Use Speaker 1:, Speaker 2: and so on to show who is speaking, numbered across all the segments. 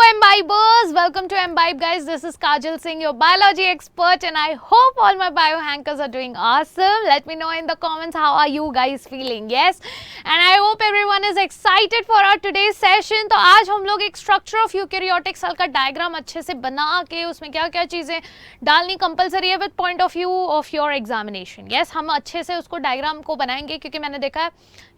Speaker 1: Imbibers, welcome to Imbibe guys. This is Kajal Singh, your biology expert, and I hope all my bio hankers are doing awesome. Let me know in the comments how are you guys feeling. Yes, and I hope everyone is excited for our today's session. तो आज हम लोग एक structure of eukaryotic cell का diagram अच्छे से बना के उसमें क्या क्या चीज़ें डालनी कंपलसरी है with point of view of your examination. Yes, हम अच्छे से उसको डायग्राम को बनाएंगे क्योंकि मैंने देखा है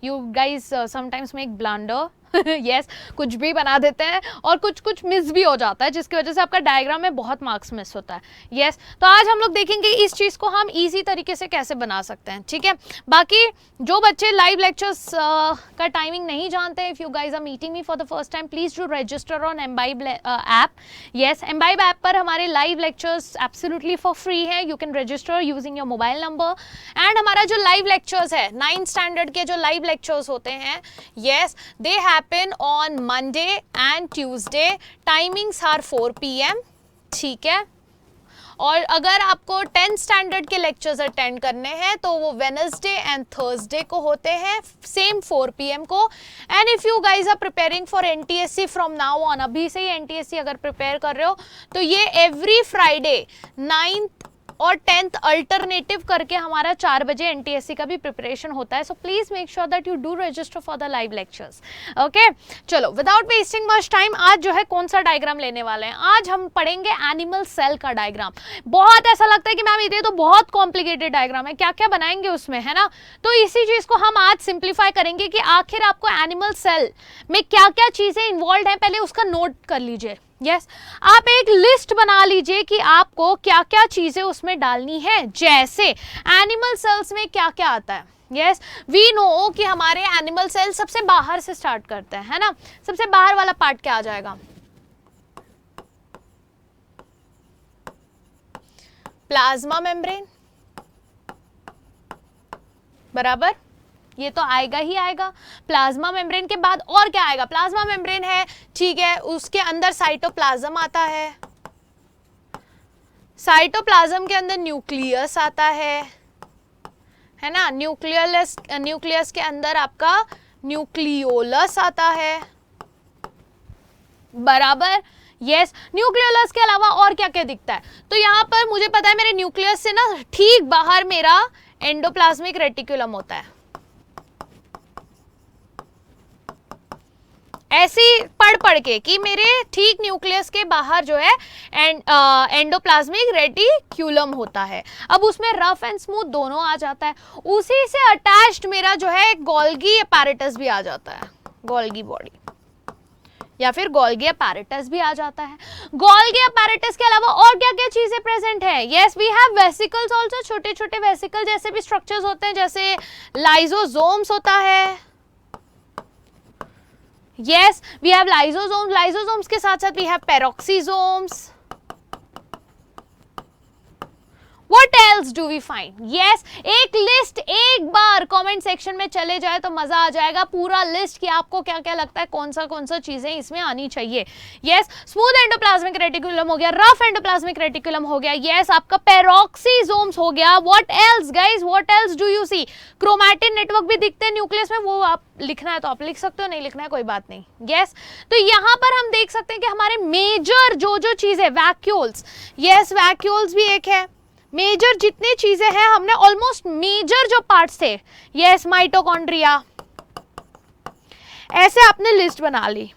Speaker 1: you guys sometimes make blunder. Yes, कुछ भी बना देते हैं और कुछ कुछ मिस भी हो जाता है जिसकी वजह से आपका डायग्राम में बहुत मार्क्स मिस होता है. यस, तो आज हम लोग देखेंगे इस चीज़ को हम इजी तरीके से कैसे बना सकते हैं. ठीक है, बाकी जो बच्चे लाइव लेक्चर्स का टाइमिंग नहीं जानते, if you guys are meeting me for the first time, please do register on Embibe app. Yes, Embibe app पर हमारे live lectures absolutely for free है. You can register using your mobile number. And हमारा जो live lectures है 9th standard के जो live lectures होते हैं, yes, they happen on Monday and Tuesday. Timings are 4 PM. ठीक है, और अगर आपको 10th स्टैंडर्ड के लेक्चर्स अटेंड करने हैं तो वो वेडनेसडे एंड थर्सडे को होते हैं, सेम 4 PM को. And if you guys are preparing for NTSC from now on, अभी से ही NTSC अगर प्रिपेयर कर रहे हो तो ये एवरी फ्राइडे 9th और 10th अल्टरनेटिव करके हमारा 4 बजे NTSC का भी प्रिपरेशन होता है. So please make sure that you do register for the live lectures. Okay, चलो विदाउट वेस्टिंग मच टाइम, आज जो है कौन सा डायग्राम लेने वाले हैं? आज हम पढ़ेंगे एनिमल सेल का डायग्राम. बहुत ऐसा लगता है कि मैम ये तो बहुत कॉम्प्लिकेटेड डायग्राम है, क्या क्या बनाएंगे उसमें, है ना? तो इसी चीज को हम आज सिंप्लीफाई करेंगे कि आखिर आपको एनिमल सेल में क्या क्या चीजें इन्वॉल्व हैं, पहले उसका नोट कर लीजिए. यस, आप एक लिस्ट बना लीजिए कि आपको क्या क्या चीजें उसमें डालनी है. जैसे एनिमल सेल्स में क्या क्या आता है. यस, वी नो कि हमारे एनिमल सेल सबसे बाहर से स्टार्ट करते हैं, है ना? सबसे बाहर वाला पार्ट क्या आ जाएगा? Plasma membrane. बराबर, ये तो आएगा ही आएगा. प्लाज्मा मेम्ब्रेन के बाद और क्या आएगा? प्लाज्मा मेम्ब्रेन है, ठीक है, उसके अंदर साइटोप्लाज्म आता है. साइटोप्लाज्म के अंदर न्यूक्लियस आता है ना? न्यूक्लियस के अंदर आपका न्यूक्लियोलस आता है. बराबर. यस, न्यूक्लियोलस के अलावा और क्या क्या दिखता है? तो यहाँ पर मुझे पता है मेरे न्यूक्लियस से ना ठीक बाहर मेरा एंडोप्लाज्मिक रेटिकुलम होता है. ऐसी पढ़ के कि मेरे ठीक न्यूक्लियस के बाहर जो है एंडोप्लाज्मिक रेटिक्यूलम होता है. अब उसमें रफ एंड स्मूथ दोनों आ जाता है. उसी से अटैच्ड मेरा जो है गोल्गी अपैरेटस भी आ जाता है, गोल्गी बॉडी या फिर गोल्गी अपैरेटस भी आ जाता है. गोल्गी अपैरेटस के अलावा और क्या क्या चीजें प्रेजेंट है? Yes, we have vesicles also. छोटे छोटे वेसिकल जैसे भी स्ट्रक्चर्स होते हैं, जैसे लाइजोसोम्स होता है. Yes, we have lysosomes. Lysosomes के साथ साथ we have peroxisomes. What else do we find? Yes, एक लिस्ट एक बार कमेंट सेक्शन में चले जाए तो मजा आ जाएगा. पूरा लिस्ट कि आपको क्या क्या लगता है कौन सा चीजें इसमें आनी चाहिए. यस, स्मूथ एंडोप्लाज्मिक रेटिकुलम हो गया, रफ एंडोप्लाज्मिक रेटिकुलम हो गया. यस, आपका पेरोक्सीजोम्स हो गया. What else guys, what else do you see? Chromatin network भी दिखते हैं न्यूक्लियस में, वो आप लिखना है तो आप लिख सकते हो, नहीं लिखना है कोई बात नहीं. यस, तो यहाँ पर हम देख सकते हैं कि हमारे मेजर जो चीजें, वैक्यूल्स. यस, वैक्यूल्स भी एक है. मेजर जितनी चीजें हैं हमने ऑलमोस्ट मेजर जो पार्ट्स थे, यस, माइटोकॉन्ड्रिया, ऐसे आपने लिस्ट बना ली.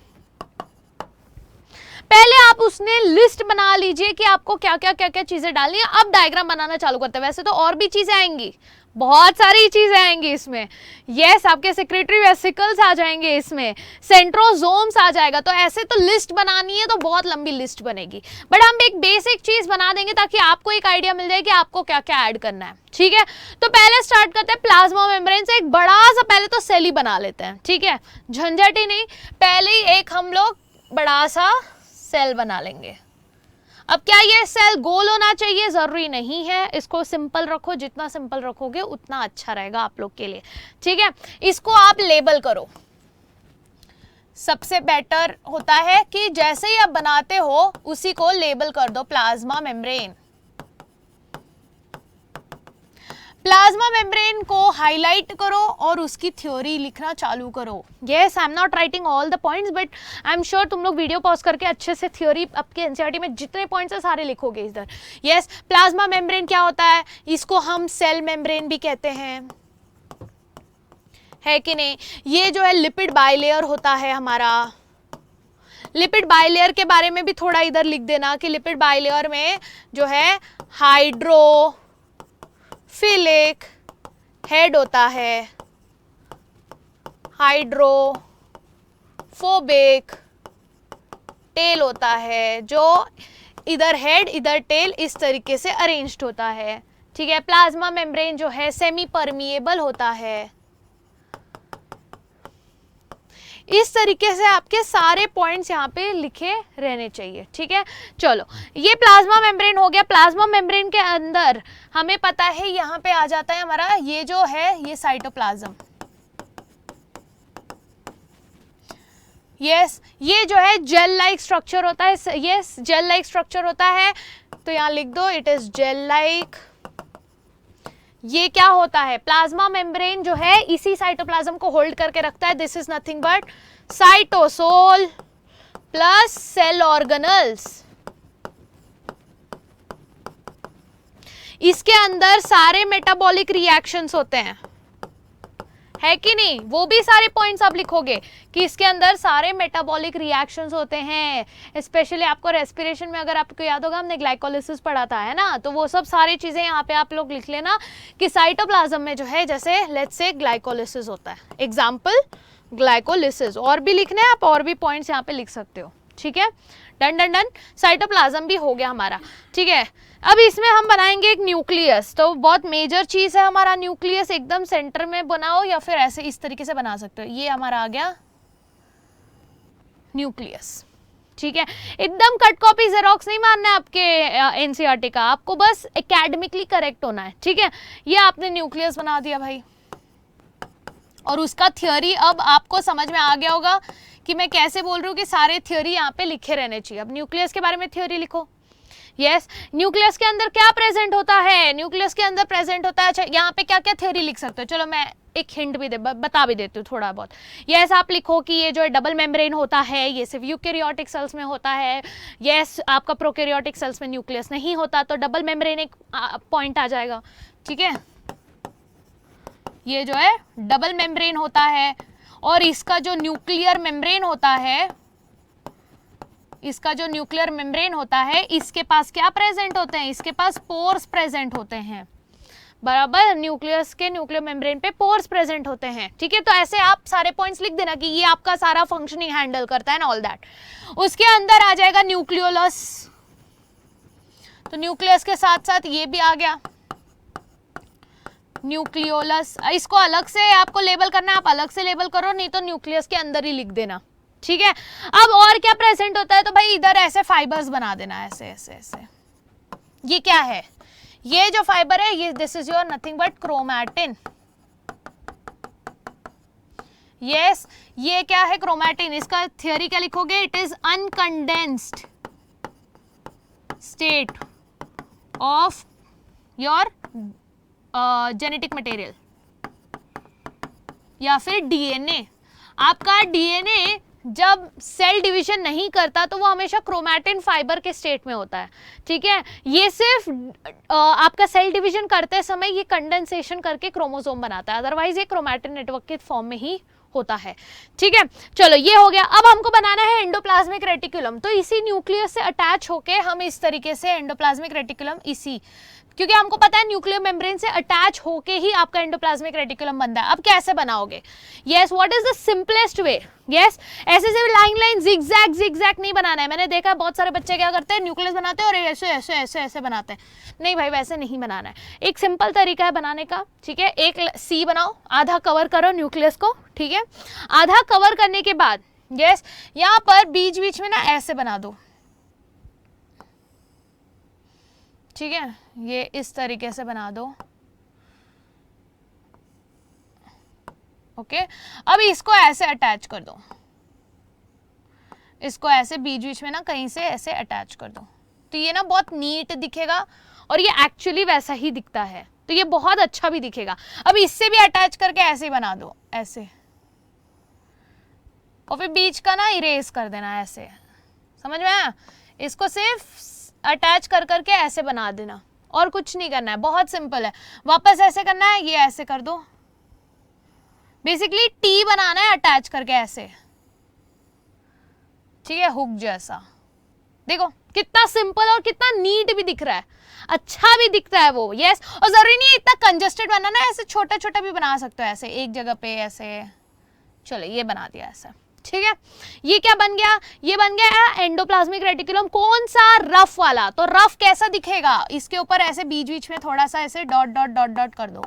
Speaker 1: पहले आप उसने लिस्ट बना लीजिए कि आपको क्या क्या चीजें डालनी है. अब डायग्राम बनाना चालू करते हैं. वैसे तो और भी चीजें आएंगी, बहुत सारी चीजें आएंगी इसमें. यस, आपके सेक्रेटरी वेसिकल्स आ जाएंगे इसमें, सेंट्रोसोम्स आ जाएगा. तो ऐसे तो लिस्ट बनानी है तो बहुत लंबी लिस्ट बनेगी, बट हम एक बेसिक चीज बना देंगे ताकि आपको एक आइडिया मिल जाए कि आपको क्या क्या ऐड करना है. ठीक है, तो पहले स्टार्ट करते हैं प्लाज्मा मेम्ब्रेन से. एक बड़ा सा पहले तो सेल ही बना लेते हैं. ठीक है, झंझट ही नहीं, पहले ही एक हम लोग बड़ा सा सेल बना लेंगे. अब क्या ये सेल गोल होना चाहिए? जरूरी नहीं है, इसको सिंपल रखो. जितना सिंपल रखोगे उतना अच्छा रहेगा आप लोग के लिए. ठीक है, इसको आप लेबल करो. सबसे बेटर होता है कि जैसे ही आप बनाते हो उसी को लेबल कर दो, प्लाज्मा मेम्ब्रेन. प्लाज्मा मेम्ब्रेन को हाईलाइट करो और उसकी थ्योरी लिखना चालू करो। Yes, I am not writing all the points but I am sure तुम लोग वीडियो पॉज करके अच्छे से थ्योरी आपके एनसीईआरटी में जितने पॉइंट्स है सारे लिखोगे इधर। यस, प्लाज्मा मेम्ब्रेन क्या होता है, इसको हम सेल मेम्ब्रेन भी कहते हैं, है कि नहीं। ये जो है लिपिड बाइलेयर होता है हमारा। लिपिड बाइलेयर के बारे में भी थोड़ा इधर लिख देना कि लिपिड बाइलेयर में जो है हाइड्रोफिलिक हेड होता है, हाइड्रोफोबिक टेल होता है, जो इधर हेड इधर टेल इस तरीके से अरेंज्ड होता है। ठीक है, प्लाज्मा मेम्ब्रेन जो है सेमी परमिएबल होता है। इस तरीके से आपके सारे पॉइंट्स यहाँ पे लिखे रहने चाहिए। ठीक है, चलो ये प्लाज्मा मेम्ब्रेन हो गया। प्लाज्मा मेम्ब्रेन के अंदर हमें पता है यहाँ पे आ जाता है हमारा ये जो है ये साइटोप्लाज्म। यस, ये जो है जेल लाइक स्ट्रक्चर होता है। यस, जेल लाइक स्ट्रक्चर होता है, तो यहाँ लिख दो इट इज जेल लाइक। ये क्या होता है, प्लाज्मा मेम्ब्रेन जो है इसी साइटोप्लाज्म को होल्ड करके रखता है। This is nothing but cytosol plus cell organelles. इसके अंदर सारे मेटाबॉलिक रिएक्शंस होते हैं, है कि नहीं। वो भी सारे पॉइंट्स आप लिखोगे कि इसके अंदर सारे मेटाबॉलिक रिएक्शंस होते हैं। स्पेशली आपको रेस्पिरेशन में अगर आपको याद होगा हमने ग्लाइकोलिसिस पढ़ा था, है ना, तो वो सब सारी चीजें यहाँ पे आप लोग लिख लेना कि साइटोप्लाज्म में जो है जैसे लेट्स से ग्लाइकोलिसिस होता है, एग्जाम्पल ग्लाइकोलिसिस। और भी लिखने हैं आप, और भी पॉइंट्स यहाँ पे लिख सकते हो। ठीक है, डन डन डन, साइटोप्लाज्म भी हो गया हमारा। ठीक है, अब इसमें हम बनाएंगे एक न्यूक्लियस। तो बहुत मेजर चीज है हमारा न्यूक्लियस, एकदम सेंटर में बनाओ या फिर ऐसे इस तरीके से बना सकते हो। ये हमारा आ गया न्यूक्लियस। ठीक है, एकदम कट कॉपी जेरोक्स नहीं मानना है आपके एनसीईआरटी का, आपको बस एकेडमिकली करेक्ट होना है। ठीक है, ये आपने न्यूक्लियस बना दिया भाई, और उसका थ्योरी अब आपको समझ में आ गया होगा कि मैं कैसे बोल रही हूँ कि सारे थ्योरी यहाँ पे लिखे रहने चाहिए। अब न्यूक्लियस के बारे में थ्योरी लिखो। यस, न्यूक्लियस के अंदर क्या प्रेजेंट होता है, न्यूक्लियस के अंदर प्रेजेंट होता है। अच्छा, यहाँ पे क्या क्या थ्योरी लिख सकते हो, चलो मैं एक हिंट भी बता भी देती हूँ थोड़ा बहुत। यस, आप लिखो कि ये जो है डबल मेम्ब्रेन होता है, ये सिर्फ यूकैरियोटिक सेल्स में होता है। यस, आपका प्रोकैरियोटिक सेल्स में न्यूक्लियस नहीं होता, तो डबल मेम्ब्रेन एक पॉइंट आ जाएगा। ठीक है, ये जो है डबल मेम्ब्रेन होता है, और इसका जो न्यूक्लियर मेम्ब्रेन होता है, इसका जो न्यूक्लियर मेम्ब्रेन होता है, इसके पास क्या प्रेजेंट होते हैं, इसके पास पोर्स प्रेजेंट होते हैं। बराबर, न्यूक्लियस के न्यूक्लियर मेम्ब्रेन पे पोर्स प्रेजेंट होते हैं। ठीक है, तो ऐसे आप सारे पॉइंट्स लिख देना कि ये आपका सारा फंक्शनिंग हैंडल करता है ना, ऑल दैट। उसके अंदर आ जाएगा न्यूक्लियोलस, तो न्यूक्लियस के साथ साथ ये भी आ गया न्यूक्लियोलस। इसको अलग से आपको लेबल करना है, आप अलग से लेबल करो, नहीं तो न्यूक्लियस के अंदर ही लिख देना। ठीक है, अब और क्या प्रेजेंट होता है, तो भाई इधर ऐसे फाइबर्स बना देना, ऐसे ऐसे ऐसे। ये क्या है, ये जो फाइबर है ये this is your nothing but chromatin. Yes, ये क्या है, क्रोमैटिन। इसका थ्योरी क्या लिखोगे, it is uncondensed state of your genetic material या फिर डीएनए। आपका डीएनए जब सेल डिवीजन नहीं करता तो वो हमेशा क्रोमैटिन फाइबर के स्टेट में होता है। ठीक है, ये सिर्फ आपका सेल डिवीजन करते समय ये कंडेंसेशन करके क्रोमोसोम बनाता है, अदरवाइज ये क्रोमैटिन नेटवर्क के फॉर्म में ही होता है। ठीक है, चलो ये हो गया। अब हमको बनाना है एंडोप्लाज्मिक रेटिकुलम, तो इसी न्यूक्लियस से अटैच होके हम इस तरीके से एंडोप्लाज्मिक रेटिकुलम, इसी, क्योंकि हमको पता है न्यूक्लियर मेम्ब्रेन से अटैच होके ही आपका एंडोप्लाज्मिक रेटिकुलम बनता है। अब कैसे बनाओगे, yes, what is the simplest way. Yes, ऐसे से लाइन लाइन जिगजैग जिगजैग नहीं बनाना है। मैंने देखा है बहुत सारे बच्चे क्या करते हैं, न्यूक्लियस बनाते हैं और ऐसे ऐसे ऐसे ऐसे बनाते हैं। नहीं भाई, वैसे नहीं बनाना है। एक सिंपल तरीका है बनाने का। ठीक है, एक सी बनाओ, आधा कवर करो न्यूक्लियस को। ठीक है, आधा कवर करने के बाद यस, यहाँ पर बीच बीच में ना ऐसे बना दो। ठीक है, ये इस तरीके से बना दो। ओके, अब इसको ऐसे अटैच कर दो, इसको ऐसे बीच बीच में ना कहीं से ऐसे अटैच कर दो, तो ये ना बहुत नीट दिखेगा और ये एक्चुअली वैसा ही दिखता है। तो तो ये बहुत अच्छा भी दिखेगा। अब इससे भी अटैच करके ऐसे ही बना दो, ऐसे, और फिर बीच का ना इरेज कर देना ऐसे, समझ में आया? इसको सिर्फ अटैच कर करके ऐसे बना देना और कुछ नहीं करना है, बहुत सिंपल है। वापस ऐसे करना है, ये ऐसे कर दो, बेसिकली टी बनाना है अटैच करके ऐसे, ठीक है, हुक जैसा। देखो कितना सिंपल और कितना नीट भी दिख रहा है, अच्छा भी दिखता है वो। यस, और जरूरी नहीं है इतना कंजस्टेड बनाना, ऐसे छोटा छोटा भी बना सकते हो, ऐसे एक जगह पे ऐसे। चलो ये बना दिया ऐसे, ठीक है। ये क्या बन गया? ये बन गया एंडोप्लाज्मिक रेटिकुलम। कौन सा? रफ वाला। तो रफ कैसा दिखेगा? इसके ऊपर ऐसे बीच बीच में थोड़ा सा ऐसे डॉट डॉट डॉट डॉट कर दो।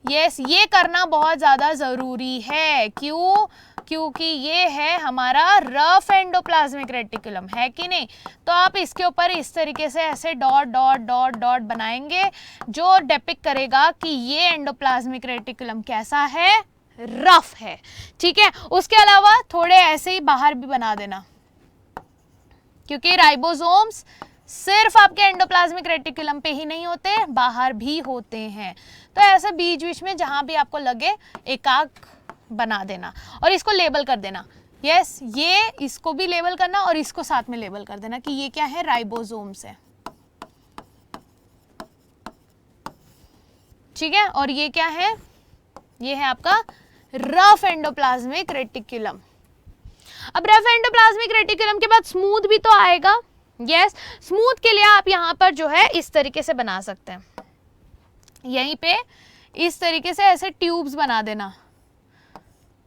Speaker 1: यस, ये करना बहुत ज्यादा जरूरी है। क्यों? क्योंकि ये है हमारा रफ एंडोप्लाज्मिक रेटिकुलम, है कि नहीं? तो आप इसके ऊपर इस तरीके से ऐसे डॉट डॉट डॉट डॉट बनाएंगे जो डिपिक्ट करेगा कि ये एंडोप्लाज्मिक रेटिकुलम कैसा है, रफ है, ठीक है। उसके अलावा थोड़े ऐसे ही बाहर भी बना देना, क्योंकि राइबोसोम्स सिर्फ आपके एंडोप्लाज्मिक रेटिकुलम पे ही नहीं होते, बाहर भी होते हैं। तो ऐसे बीच बीच में जहां भी आपको लगे एक आंख बना देना और इसको लेबल कर देना। यस, ये इसको भी लेबल करना और इसको साथ में लेबल कर देना कि ये क्या है, राइबोसोम्स है, ठीक है। और ये क्या है? ये है आपका रफ एंडोप्लाज्मिक रेटिकुलम। अब रफ एंडोप्लाज्मिक रेटिकुलम के बाद स्मूथ भी तो आएगा। यस, स्मूथ के लिए आप यहां पर जो है इस तरीके से बना सकते हैं, यहीं पे इस तरीके से ऐसे ट्यूब्स बना देना।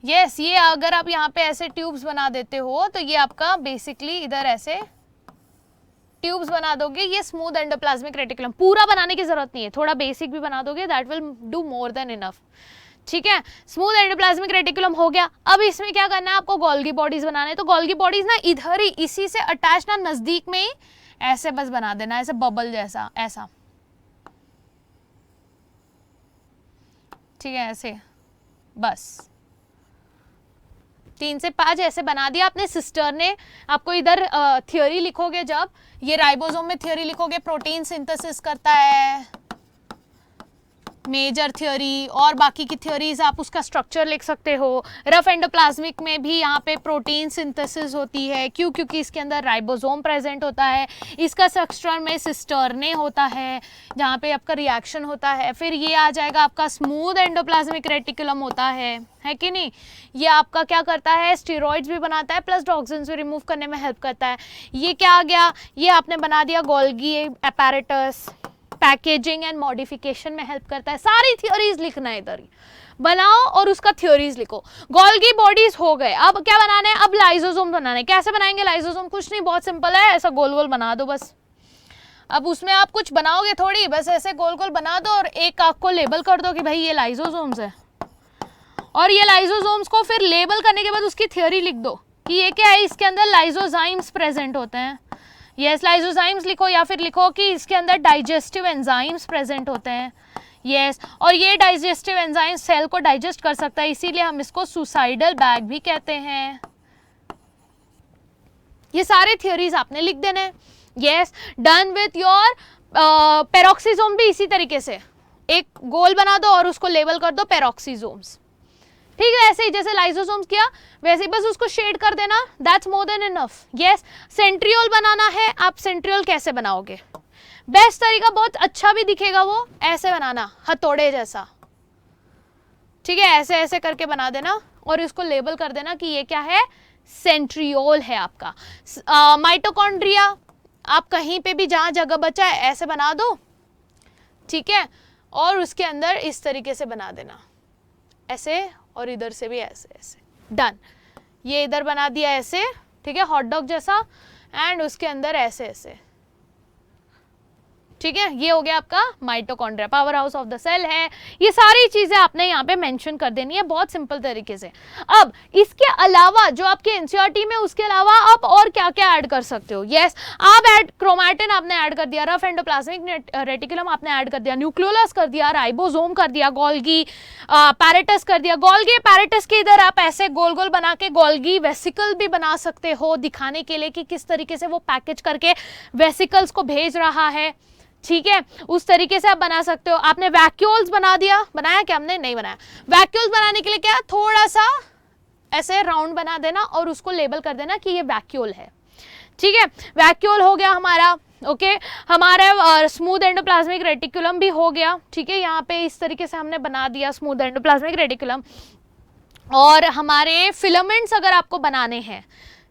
Speaker 1: यस, ये अगर आप यहाँ पे ऐसे ट्यूब्स बना देते हो तो ये आपका बेसिकली इधर ऐसे ट्यूब्स बना दोगे, ये स्मूथ एंडोप्लाज्मिक रेटिकुलम। पूरा बनाने की जरूरत नहीं है, थोड़ा बेसिक भी बना दोगे, that will do more than enough, ठीक है। स्मूथ एंडोप्लाज्मिक रेटिकुलम हो गया। अब इसमें क्या करना है आपको? गोल्गी बॉडीज बनाने। तो गोल्गी बॉडीज ना इधर ही इसी से अटैच ना नजदीक में ही ऐसे बस बना देना, ऐसे बबल जैसा, ऐसा, ठीक है, ऐसे बस 3 से 5 ऐसे बना दिया आपने। सिस्टर ने आपको इधर थ्योरी लिखोगे, जब ये राइबोसोम में थ्योरी लिखोगे, प्रोटीन सिंथेसिस करता है, मेजर थ्योरी और बाकी की थ्योरीज आप उसका स्ट्रक्चर लिख सकते हो। रफ एंडोप्लाज्मिक में भी यहाँ पे प्रोटीन सिंथेसिस होती है, क्यों? क्योंकि इसके अंदर राइबोसोम प्रेजेंट होता है। इसका स्ट्रक्चर में सिस्टर्ने होता है जहाँ पे आपका रिएक्शन होता है। फिर ये आ जाएगा आपका स्मूथ एंडोप्लाज्मिक रेटिकुलम होता है कि नहीं? ये आपका क्या करता है? स्टेरॉइड्स भी बनाता है, प्लस टॉक्सिन्स भी रिमूव करने में हेल्प करता है। ये क्या आ गया? ये आपने बना दिया Golgi apparatus, packaging and modification में हेल्प करता है। सारी थ्योरीज लिखना है इधर ही, बनाओ और उसका थ्योरीज लिखो। गोल्गी बॉडीज हो गए। अब क्या बनाना है? अब लाइसोसोम बनाना है। कैसे बनाएंगे लाइसोसोम? कुछ नहीं, बहुत सिंपल है, ऐसा गोल गोल बना दो बस। अब उसमें आप कुछ बनाओगे थोड़ी, बस ऐसे गोल गोल बना दो और एक आंख को लेबल कर दो कि भाई ये लाइसोसोम्स है। और ये लाइसोसोम्स को फिर लेबल करने के बाद उसकी थ्योरी लिख दो कि ये क्या है, इसके अंदर लाइसोजाइम्स प्रेजेंट होते हैं। यस, लाइसोजाइम्स लिखो, या फिर लिखो कि इसके अंदर डाइजेस्टिव एंजाइम्स प्रेजेंट होते हैं। यस, और ये डाइजेस्टिव एंजाइम सेल को डाइजेस्ट कर सकता है, इसीलिए हम इसको सुसाइडल बैग भी कहते हैं। ये सारे थ्योरीज आपने लिख देने हैं। यस, डन विथ योर पेरोक्सीजोम भी इसी तरीके से एक गोल बना दो और उसको लेबल कर दो पेरोक्सीजोम्स। ठीक है, ऐसे ही जैसे लाइसोसोम्स किया वैसे ही बस उसको शेड कर देना, that's more than enough. Yes, centriole बनाना है, आप सेंट्रियोल कैसे बनाओगे? बेस्ट तरीका, बहुत अच्छा भी दिखेगा वो, ऐसे बनाना, हथौड़े जैसा। ठीक है, ऐसे ऐसे करके बना देना और इसको लेबल कर देना कि ये क्या है, सेंट्रियोल है आपका। माइटोकॉन्ड्रिया आप कहीं पे भी जहां जगह बचा है ऐसे बना दो, ठीक है, और उसके अंदर इस तरीके से बना देना, ऐसे, और इधर से भी ऐसे ऐसे, डन। ये इधर बना दिया ऐसे, ठीक है, हॉट डॉग जैसा, एंड उसके अंदर ऐसे ऐसे, ठीक है। ये हो गया आपका mitochondria, power house of the cell है। ये सारी चीजें आपने यहाँ पे मेंशन कर देनी है बहुत सिंपल तरीके से। अब इसके अलावा जो आपके एनसीईआरटी में, उसके अलावा आप और क्या क्या ऐड कर सकते हो? यस, आप ऐड क्रोमैटिन आपने ऐड कर दिया, रफ एंडोप्लाज्मिक रेटिकुलम आपने ऐड कर दिया, न्यूक्लियोलस कर दिया, राइबोसोम कर दिया, गोल्गी पैरेटस कर दिया। गोल्गी पैरेटस के इधर आप ऐसे गोल गोल बना के गोल्गी वेसिकल भी बना सकते हो, दिखाने के लिए कि किस तरीके से वो पैकेज करके वेसिकल्स को भेज रहा है। ठीक है, उस तरीके से आप बना सकते हो। आपने वैक्यूल्स बनाया क्या हमने? नहीं बनाया। वैक्यूल्स बनाने के लिए क्या, थोड़ा सा ऐसे राउंड बना देना और उसको लेबल कर देना कि ये वैक्यूल है। ठीक है, वैक्यूल हो गया हमारा। ओके, हमारा स्मूथ एंडोप्लाज्मिक रेटिकुलम भी हो गया। ठीक है, यहाँ पे इस तरीके से हमने बना दिया स्मूथ एंडोप्लाज्मिक रेटिकुलम। और हमारे फिलामेंट्स अगर आपको बनाने हैं,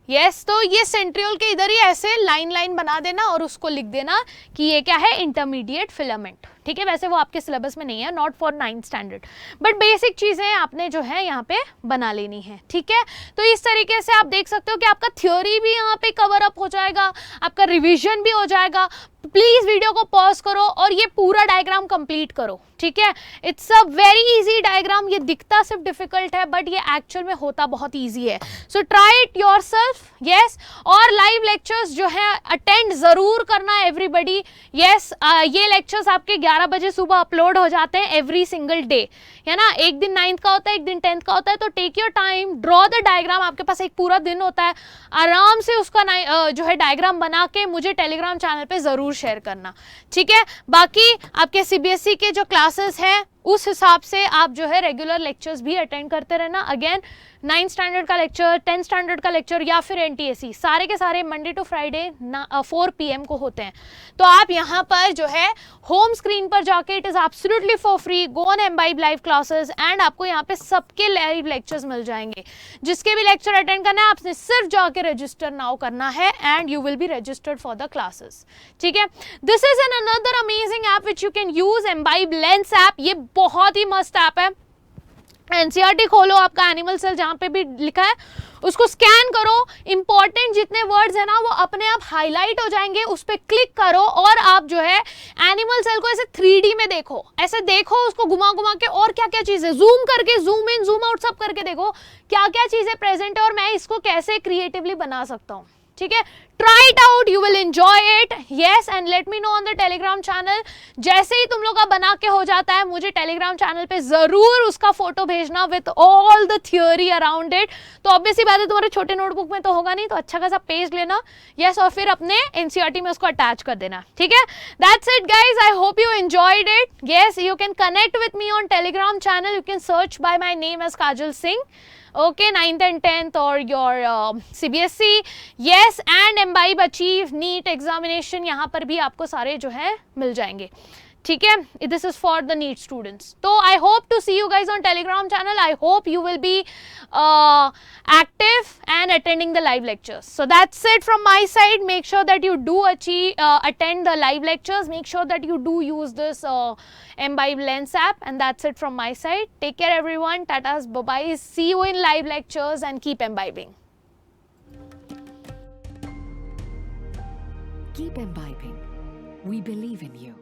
Speaker 1: यस, तो ये सेंट्रियोल के इधर ही ऐसे लाइन लाइन बना देना और उसको लिख देना कि ये क्या है, इंटरमीडिएट फिलामेंट। ठीक है, वैसे वो आपके सिलेबस में नहीं है, not for 9th standard, but basic चीजें आपने जो है यहाँ पे बना लेनी है। ठीक है, तो इस तरीके से आप देख सकते हो कि आपका थ्योरी भी यहाँ पे कवर अप हो जाएगा, आपका रिविजन भी हो जाएगा। प्लीज वीडियो को पॉज करो और ये पूरा डायग्राम कंप्लीट करो। ठीक है, it's a very easy diagram. ये दिखता सिर्फ डिफिकल्ट है बट ये एक्चुअल में होता बहुत इजी है। So try it yourself. Yes, और लाइव लेक्चर्स जो है अटेंड जरूर करना एवरीबडी। यस, ये लेक्चर्स आपके 11 बजे सुबह अपलोड हो जाते हैं एवरी सिंगल डे, है ना। एक दिन 9th का होता है, एक दिन 10th का होता है, तो take your time, draw the diagram. आपके पास एक पूरा दिन होता है, आराम से उसका जो है डायग्राम बना के मुझे टेलीग्राम चैनल पे जरूर शेयर करना। ठीक है, बाकी आपके सीबीएसई के जो क्लासेस हैं उस हिसाब से आप जो है रेगुलर लेक्चर्स भी अटेंड करते रहना। अगेन 9th स्टैंडर्ड का लेक्चर, 10th स्टैंडर्ड का लेक्चर या फिर एनटीएससी, सारे के सारे मंडे टू फ्राइडे 4 PM को होते हैं। तो आप यहाँ पर जो है होम स्क्रीन पर जाके, it is absolutely for free, go on imbibe live classes and आपको यहाँ पे सबके लाइव लेक्चर्स मिल जाएंगे। जिसके भी लेक्चर अटेंड करना है आपने सिर्फ जाके रजिस्टर नाउ करना है and you will be registered for the classes. ठीक है, this is an another amazing app which you can use, imbibe lens app. ये बहुत ही मस्त ऐप है। एनसीईआरटी खोलो, आपका एनिमल सेल जहां पे भी लिखा है उसको स्कैन करो, इंपॉर्टेंट जितने वर्ड्स है ना वो अपने आप हाईलाइट हो जाएंगे, उस पर क्लिक करो और आप जो है एनिमल सेल को ऐसे 3D में देखो, ऐसे देखो उसको घुमा घुमा के, और क्या क्या चीजें जूम करके, जूम इन जूम आउट सब करके देखो क्या क्या चीजें प्रेजेंट है और मैं इसको कैसे क्रिएटिवली बना सकता हूँ। ठीक है, try it out, you will enjoy it. Yes, and let me know on the telegram channel. जैसे ही तुम लोग का बना के हो जाता है मुझे टेलीग्राम चैनल पे जरूर उसका फोटो भेजना with all the theory around it. तो ऑब्वियसली बात है तुम्हारे छोटे नोटबुक में तो होगा नहीं, तो अच्छा खासा पेज लेना। यस, और फिर अपने एनसीईआरटी में उसको अटैच कर देना। ठीक है, that's it guys, I hope you enjoyed it. Yes, you can connect with me on telegram channel, you can search by my name as Kajal Singh. Okay, 9th and 10th or your CBSE, yes, and Imbibe Achieve NEET examination, यहाँ पर भी आपको सारे जो है मिल जाएंगे। ठीक है, this is for the NEET students. तो I hope to see you guys on Telegram channel. I hope you will be active and attending the live lectures. So that's it from my side. Make sure that you do attend the live lectures. Make sure that you do use this Imbibe Lens app. And that's it from my side. Take care everyone. Tatas, bye-bye. See you in live lectures and keep imbibing.
Speaker 2: Keep imbibing. We believe in you.